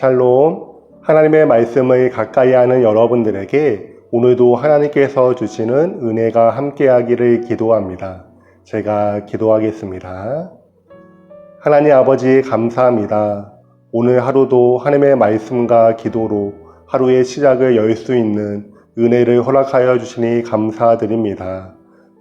샬롬, 하나님의 말씀을 가까이 하는 여러분들에게 오늘도 하나님께서 주시는 은혜가 함께하기를 기도합니다. 제가 기도하겠습니다. 하나님 아버지 감사합니다. 오늘 하루도 하나님의 말씀과 기도로 하루의 시작을 열 수 있는 은혜를 허락하여 주시니 감사드립니다.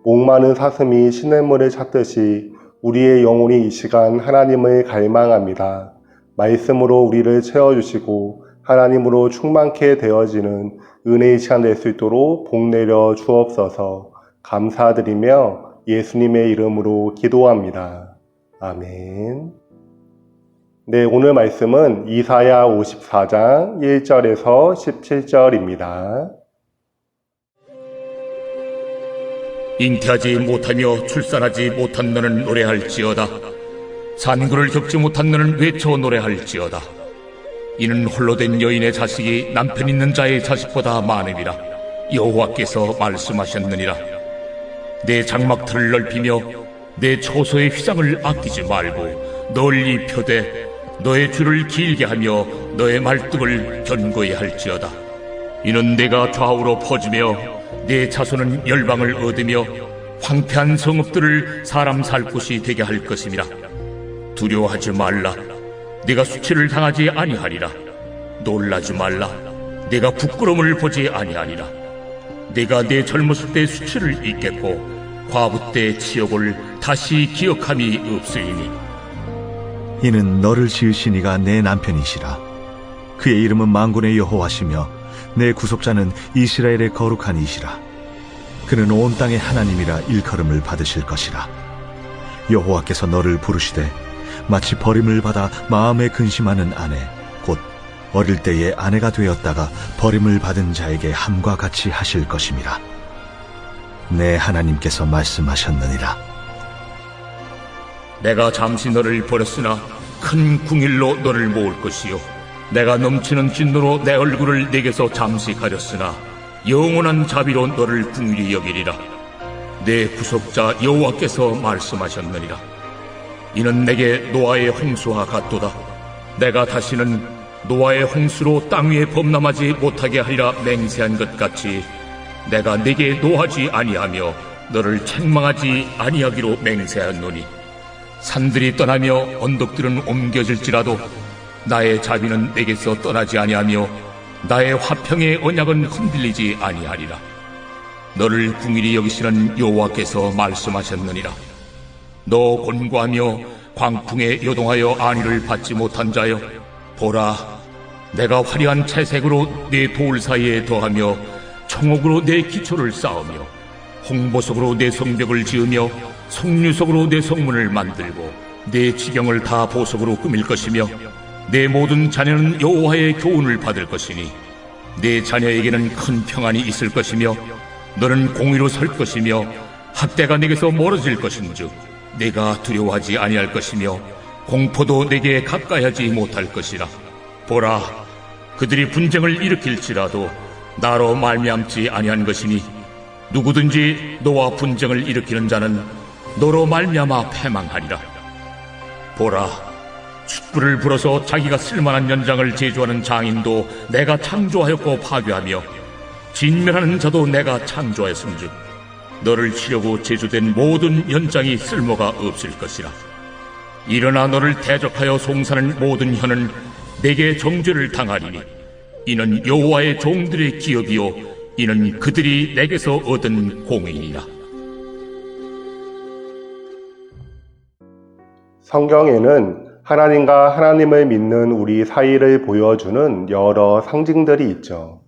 목마른 사슴이 시냇물을 찾듯이 우리의 영혼이 이 시간 하나님을 갈망합니다. 말씀으로 우리를 채워주시고 하나님으로 충만케 되어지는 은혜의 시간 될 수 있도록 복 내려 주옵소서. 감사드리며 예수님의 이름으로 기도합니다. 아멘. 네, 오늘 말씀은 이사야 54장 1절에서 17절입니다. 잉태하지 못하며 출산하지 못한 너는 노래할지어다. 산구를 겪지 못한 너는 외쳐 노래할지어다. 이는 홀로 된 여인의 자식이 남편 있는 자의 자식보다 많음이라 여호와께서 말씀하셨느니라. 내 장막틀을 넓히며 내 초소의 휘장을 아끼지 말고 널리 펴되 너의 줄을 길게 하며 너의 말뚝을 견고히 할지어다. 이는 내가 좌우로 퍼지며 내 자손은 열방을 얻으며 황폐한 성읍들을 사람 살 곳이 되게 할 것임이라. 두려워하지 말라. 네가 수치를 당하지 아니하리라. 놀라지 말라. 네가 부끄러움을 보지 아니하리라. 네가 내 젊었을 때 수치를 잊겠고 과부 때 치욕을 다시 기억함이 없으리니. 이는 너를 지으신 이가 내 남편이시라. 그의 이름은 만군의 여호와시며 내 구속자는 이스라엘의 거룩한 이시라. 그는 온 땅의 하나님이라 일컬음을 받으실 것이라. 여호와께서 너를 부르시되 마치 버림을 받아 마음에 근심하는 아내, 곧 어릴 때의 아내가 되었다가 버림을 받은 자에게 함과 같이 하실 것임이라. 내 하나님께서 말씀하셨느니라. 내가 잠시 너를 버렸으나 큰 궁일로 너를 모을 것이요, 내가 넘치는 진노로 내 얼굴을 내게서 잠시 가렸으나 영원한 자비로 너를 긍휼히 여기리라. 내 구속자 여호와께서 말씀하셨느니라. 이는 내게 노아의 홍수와 같도다. 내가 다시는 노아의 홍수로 땅 위에 범람하지 못하게 하리라 맹세한 것 같이 내가 네게 노하지 아니하며 너를 책망하지 아니하기로 맹세하노니, 산들이 떠나며 언덕들은 옮겨질지라도 나의 자비는 내게서 떠나지 아니하며 나의 화평의 언약은 흔들리지 아니하리라. 너를 긍휼히 여기시는 여호와께서 말씀하셨느니라. 너 곤고하며 광풍에 요동하여 안위를 받지 못한 자여, 보라, 내가 화려한 채색으로 내 돌 사이에 더하며 청옥으로 내 기초를 쌓으며 홍보석으로 내 성벽을 지으며 석류석으로 내 성문을 만들고 내 지경을 다 보석으로 꾸밀 것이며 내 모든 자녀는 여호와의 교훈을 받을 것이니 내 자녀에게는 큰 평안이 있을 것이며 너는 공의로 설 것이며 학대가 내게서 멀어질 것인즉 내가 두려워하지 아니할 것이며 공포도 내게 가까이하지 못할 것이라. 보라, 그들이 분쟁을 일으킬지라도 나로 말미암지 아니한 것이니 누구든지 너와 분쟁을 일으키는 자는 너로 말미암아 패망하리라. 보라, 촛불을 불어서 자기가 쓸만한 연장을 제조하는 장인도 내가 창조하였고 파괴하며 진멸하는 자도 내가 창조하였음즉 너를 치려고 제조된 모든 연장이 쓸모가 없을 것이라. 일어나 너를 대적하여 송사하는 모든 혀는 내게 정죄를 당하리니 이는 여호와의 종들의 기업이요 이는 그들이 내게서 얻은 공의니라. 성경에는 하나님과 하나님을 믿는 우리 사이를 보여주는 여러 상징들이 있죠.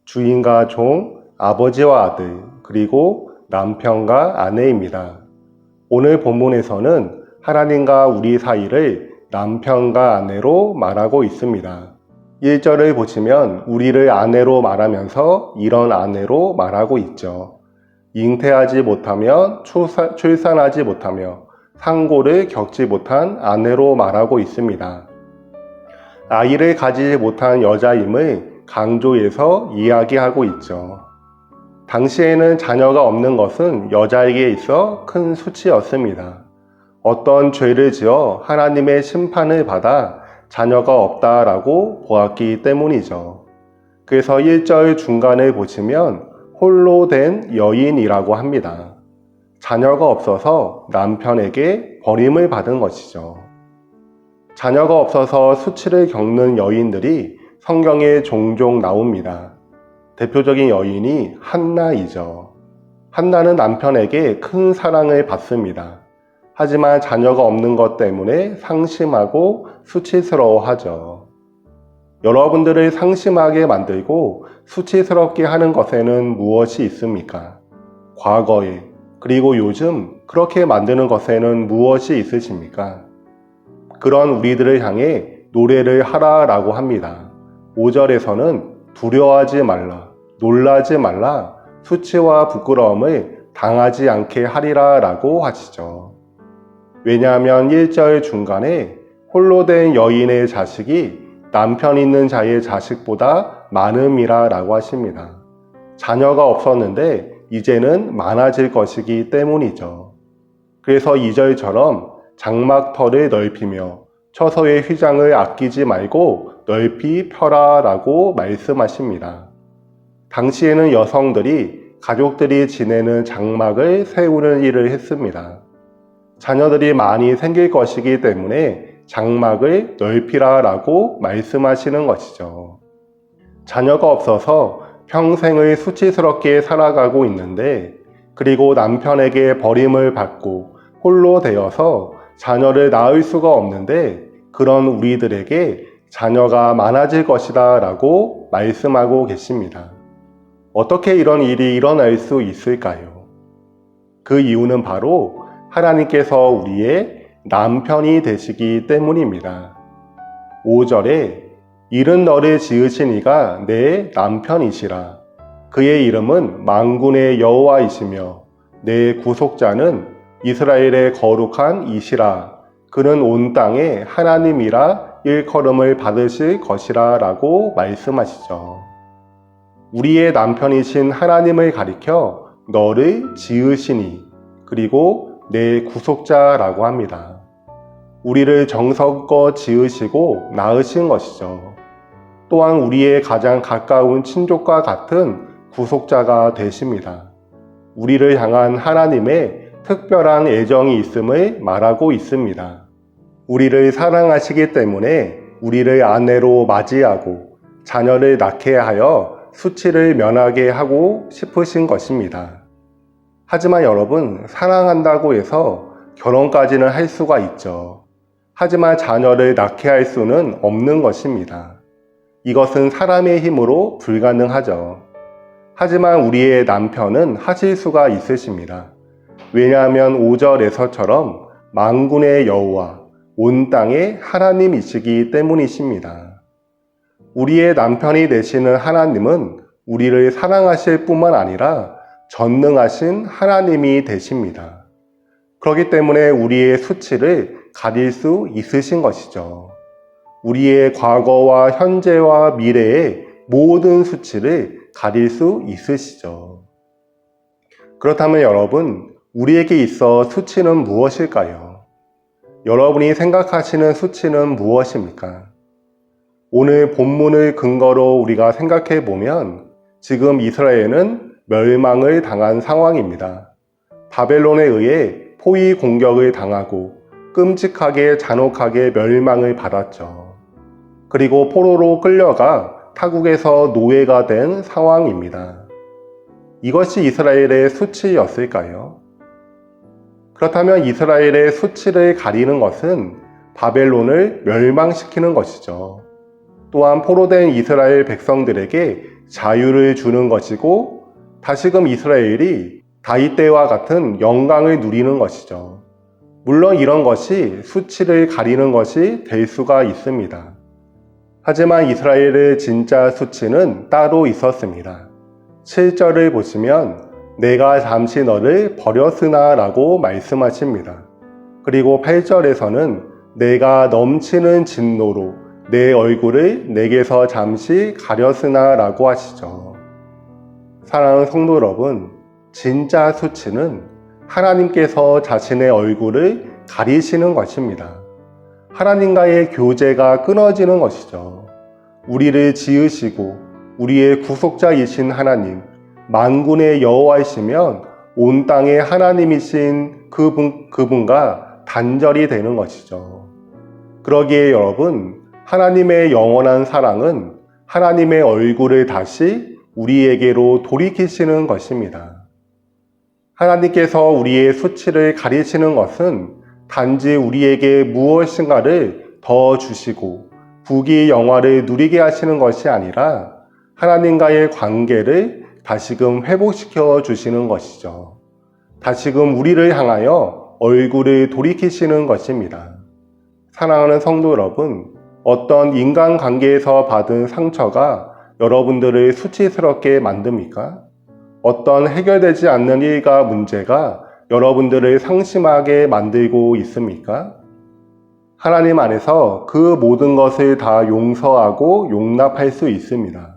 주인과 종, 아버지와 아들, 그리고 남편과 아내입니다. 오늘 본문에서는 하나님과 우리 사이를 남편과 아내로 말하고 있습니다. 1절을 보시면 우리를 아내로 말하면서 이런 아내로 말하고 있죠. 잉태하지 못하며 출산하지 못하며 상고를 겪지 못한 아내로 말하고 있습니다. 아이를 가지지 못한 여자임을 강조해서 이야기하고 있죠. 당시에는 자녀가 없는 것은 여자에게 있어 큰 수치였습니다. 어떤 죄를 지어 하나님의 심판을 받아 자녀가 없다라고 보았기 때문이죠. 그래서 1절 중간에 보시면 홀로 된 여인이라고 합니다. 자녀가 없어서 남편에게 버림을 받은 것이죠. 자녀가 없어서 수치를 겪는 여인들이 성경에 종종 나옵니다. 대표적인 여인이 한나이죠. 한나는 남편에게 큰 사랑을 받습니다. 하지만 자녀가 없는 것 때문에 상심하고 수치스러워하죠. 여러분들을 상심하게 만들고 수치스럽게 하는 것에는 무엇이 있습니까? 과거에, 그리고 요즘 그렇게 만드는 것에는 무엇이 있으십니까? 그런 우리들을 향해 노래를 하라라고 합니다. 5절에서는 두려워하지 말라, 놀라지 말라, 수치와 부끄러움을 당하지 않게 하리라 라고 하시죠. 왜냐하면 1절 중간에 홀로 된 여인의 자식이 남편 있는 자의 자식보다 많음이라 라고 하십니다. 자녀가 없었는데 이제는 많아질 것이기 때문이죠. 그래서 2절처럼 장막터를 넓히며 처소의 휘장을 아끼지 말고 넓히 펴라 라고 말씀하십니다. 당시에는 여성들이 가족들이 지내는 장막을 세우는 일을 했습니다. 자녀들이 많이 생길 것이기 때문에 장막을 넓히라 라고 말씀하시는 것이죠. 자녀가 없어서 평생을 수치스럽게 살아가고 있는데, 그리고 남편에게 버림을 받고 홀로 되어서 자녀를 낳을 수가 없는데, 그런 우리들에게 자녀가 많아질 것이다 라고 말씀하고 계십니다. 어떻게 이런 일이 일어날 수 있을까요? 그 이유는 바로 하나님께서 우리의 남편이 되시기 때문입니다. 5절에 이른 너를 지으신 이가 내 남편이시라. 그의 이름은 만군의 여호와이시며 내 구속자는 이스라엘의 거룩한 이시라. 그는 온 땅의 하나님이라 일컬음을 받으실 것이라 라고 말씀하시죠. 우리의 남편이신 하나님을 가리켜 너를 지으시니, 그리고 내 구속자라고 합니다. 우리를 정성껏 지으시고 낳으신 것이죠. 또한 우리의 가장 가까운 친족과 같은 구속자가 되십니다. 우리를 향한 하나님의 특별한 애정이 있음을 말하고 있습니다. 우리를 사랑하시기 때문에 우리를 아내로 맞이하고 자녀를 낳게 하여 수치를 면하게 하고 싶으신 것입니다. 하지만 여러분, 사랑한다고 해서 결혼까지는 할 수가 있죠. 하지만 자녀를 낳게 할 수는 없는 것입니다. 이것은 사람의 힘으로 불가능하죠. 하지만 우리의 남편은 하실 수가 있으십니다. 왜냐하면 5절에서처럼 만군의 여호와, 온 땅의 하나님이시기 때문이십니다. 우리의 남편이 되시는 하나님은 우리를 사랑하실 뿐만 아니라 전능하신 하나님이 되십니다. 그렇기 때문에 우리의 수치를 가릴 수 있으신 것이죠. 우리의 과거와 현재와 미래의 모든 수치를 가릴 수 있으시죠. 그렇다면 여러분, 우리에게 있어 수치는 무엇일까요? 여러분이 생각하시는 수치는 무엇입니까? 오늘 본문을 근거로 우리가 생각해 보면 지금 이스라엘은 멸망을 당한 상황입니다. 바벨론에 의해 포위 공격을 당하고 끔찍하게 잔혹하게 멸망을 받았죠. 그리고 포로로 끌려가 타국에서 노예가 된 상황입니다. 이것이 이스라엘의 수치였을까요? 그렇다면 이스라엘의 수치를 가리는 것은 바벨론을 멸망시키는 것이죠. 또한 포로된 이스라엘 백성들에게 자유를 주는 것이고, 다시금 이스라엘이 다윗 때와 같은 영광을 누리는 것이죠. 물론 이런 것이 수치를 가리는 것이 될 수가 있습니다. 하지만 이스라엘의 진짜 수치는 따로 있었습니다. 7절을 보시면 내가 잠시 너를 버렸으나 라고 말씀하십니다. 그리고 8절에서는 내가 넘치는 진노로 내 얼굴을 내게서 잠시 가렸으나 라고 하시죠. 사랑하는 성도 여러분, 진짜 수치는 하나님께서 자신의 얼굴을 가리시는 것입니다. 하나님과의 교제가 끊어지는 것이죠. 우리를 지으시고 우리의 구속자이신 하나님, 만군의 여호와이시면 온 땅의 하나님이신 그분과 단절이 되는 것이죠. 그러기에 여러분, 하나님의 영원한 사랑은 하나님의 얼굴을 다시 우리에게로 돌이키시는 것입니다. 하나님께서 우리의 수치를 가리시는 것은 단지 우리에게 무엇인가를 더 주시고 부귀 영화를 누리게 하시는 것이 아니라 하나님과의 관계를 다시금 회복시켜 주시는 것이죠. 다시금 우리를 향하여 얼굴을 돌이키시는 것입니다. 사랑하는 성도 여러분, 어떤 인간관계에서 받은 상처가 여러분들을 수치스럽게 만듭니까? 어떤 해결되지 않는 일과 문제가 여러분들을 상심하게 만들고 있습니까? 하나님 안에서 그 모든 것을 다 용서하고 용납할 수 있습니다.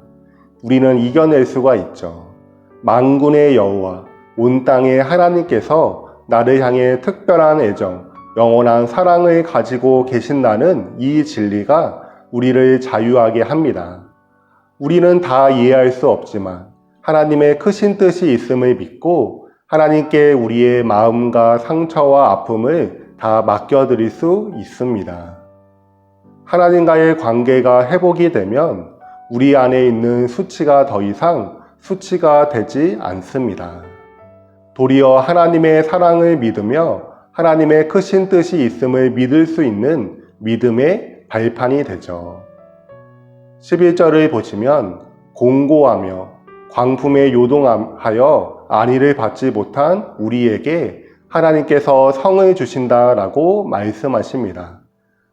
우리는 이겨낼 수가 있죠. 만군의 여호와, 온 땅의 하나님께서 나를 향해 특별한 애정, 영원한 사랑을 가지고 계신다는 이 진리가 우리를 자유하게 합니다. 우리는 다 이해할 수 없지만 하나님의 크신 뜻이 있음을 믿고 하나님께 우리의 마음과 상처와 아픔을 다 맡겨드릴 수 있습니다. 하나님과의 관계가 회복이 되면 우리 안에 있는 수치가 더 이상 수치가 되지 않습니다. 도리어 하나님의 사랑을 믿으며 하나님의 크신 뜻이 있음을 믿을 수 있는 믿음의 발판이 되죠. 11절을 보시면 공고하며 광풍에 요동하여 안위를 받지 못한 우리에게 하나님께서 성을 주신다라고 말씀하십니다.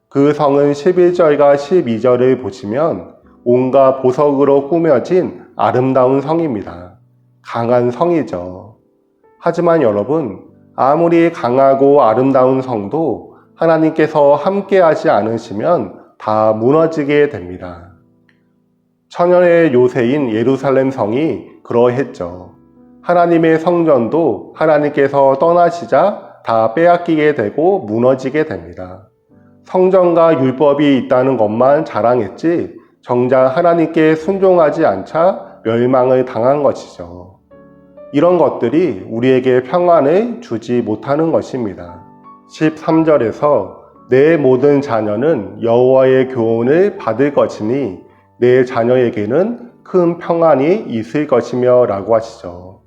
그 성은 11절과 12절을 보시면 온갖 보석으로 꾸며진 아름다운 성입니다. 강한 성이죠. 하지만 여러분, 아무리 강하고 아름다운 성도 하나님께서 함께하지 않으시면 다 무너지게 됩니다. 천년의 요새인 예루살렘 성이 그러했죠. 하나님의 성전도 하나님께서 떠나시자 다 빼앗기게 되고 무너지게 됩니다. 성전과 율법이 있다는 것만 자랑했지 정작 하나님께 순종하지 않자 멸망을 당한 것이죠. 이런 것들이 우리에게 평안을 주지 못하는 것입니다. 13절에서 내 모든 자녀는 여호와의 교훈을 받을 것이니 내 자녀에게는 큰 평안이 있을 것이며 라고 하시죠.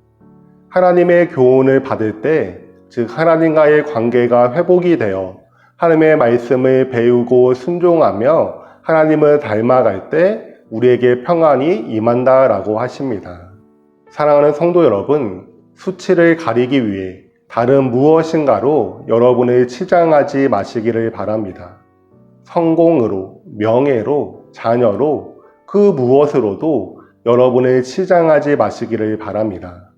하나님의 교훈을 받을 때, 즉 하나님과의 관계가 회복이 되어 하나님의 말씀을 배우고 순종하며 하나님을 닮아갈 때 우리에게 평안이 임한다 라고 하십니다. 사랑하는 성도 여러분, 수치를 가리기 위해 다른 무엇인가로 여러분을 치장하지 마시기를 바랍니다. 성공으로, 명예로, 자녀로, 그 무엇으로도 여러분을 치장하지 마시기를 바랍니다.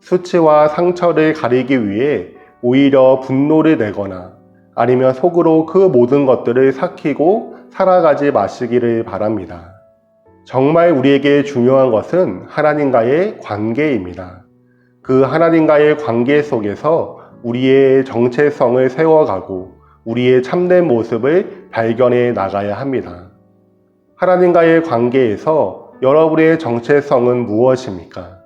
수치와 상처를 가리기 위해 오히려 분노를 내거나 아니면 속으로 그 모든 것들을 삭히고 살아가지 마시기를 바랍니다. 정말 우리에게 중요한 것은 하나님과의 관계입니다. 그 하나님과의 관계 속에서 우리의 정체성을 세워가고 우리의 참된 모습을 발견해 나가야 합니다. 하나님과의 관계에서 여러분의 정체성은 무엇입니까?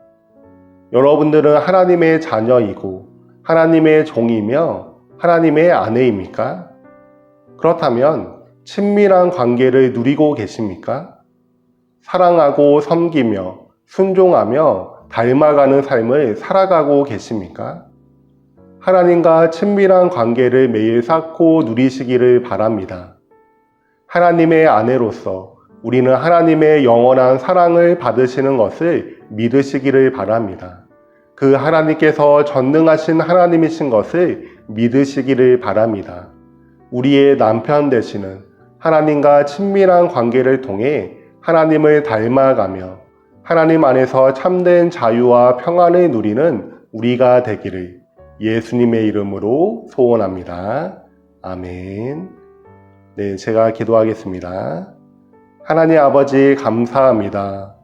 여러분들은 하나님의 자녀이고 하나님의 종이며 하나님의 아내입니까? 그렇다면 친밀한 관계를 누리고 계십니까? 사랑하고 섬기며 순종하며 닮아가는 삶을 살아가고 계십니까? 하나님과 친밀한 관계를 매일 쌓고 누리시기를 바랍니다. 하나님의 아내로서 우리는 하나님의 영원한 사랑을 받으시는 것을 믿으시기를 바랍니다. 그 하나님께서 전능하신 하나님이신 것을 믿으시기를 바랍니다. 우리의 남편 되시는 하나님과 친밀한 관계를 통해 하나님을 닮아가며 하나님 안에서 참된 자유와 평안을 누리는 우리가 되기를 예수님의 이름으로 소원합니다. 아멘. 네, 제가 기도하겠습니다. 하나님 아버지 감사합니다.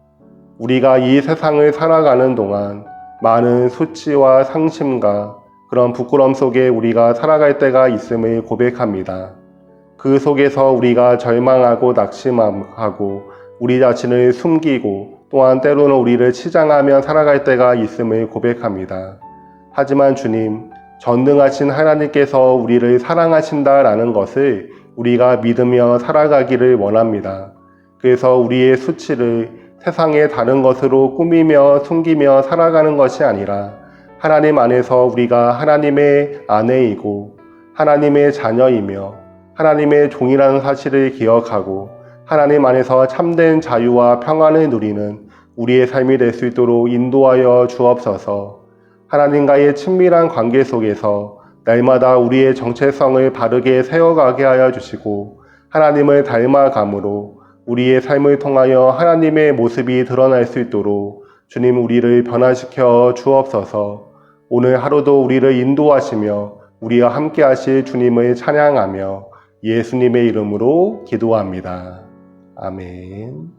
우리가 이 세상을 살아가는 동안 많은 수치와 상심과 그런 부끄러움 속에 우리가 살아갈 때가 있음을 고백합니다. 그 그 속에서 우리가 절망하고 낙심하고 우리 자신을 숨기고 또한 때로는 우리를 치장하며 살아갈 때가 있음을 고백합니다. 하지만 주님, 전능하신 하나님께서 우리를 사랑하신다라는 것을 우리가 믿으며 살아가기를 원합니다. 그래서 우리의 수치를 세상의 다른 것으로 꾸미며 숨기며 살아가는 것이 아니라 하나님 안에서 우리가 하나님의 아내이고 하나님의 자녀이며 하나님의 종이라는 사실을 기억하고 하나님 안에서 참된 자유와 평안을 누리는 우리의 삶이 될 수 있도록 인도하여 주옵소서. 하나님과의 친밀한 관계 속에서 날마다 우리의 정체성을 바르게 세워가게 하여 주시고 하나님을 닮아감으로 우리의 삶을 통하여 하나님의 모습이 드러날 수 있도록 주님 우리를 변화시켜 주옵소서. 오늘 하루도 우리를 인도하시며 우리와 함께 하실 주님을 찬양하며 예수님의 이름으로 기도합니다. 아멘.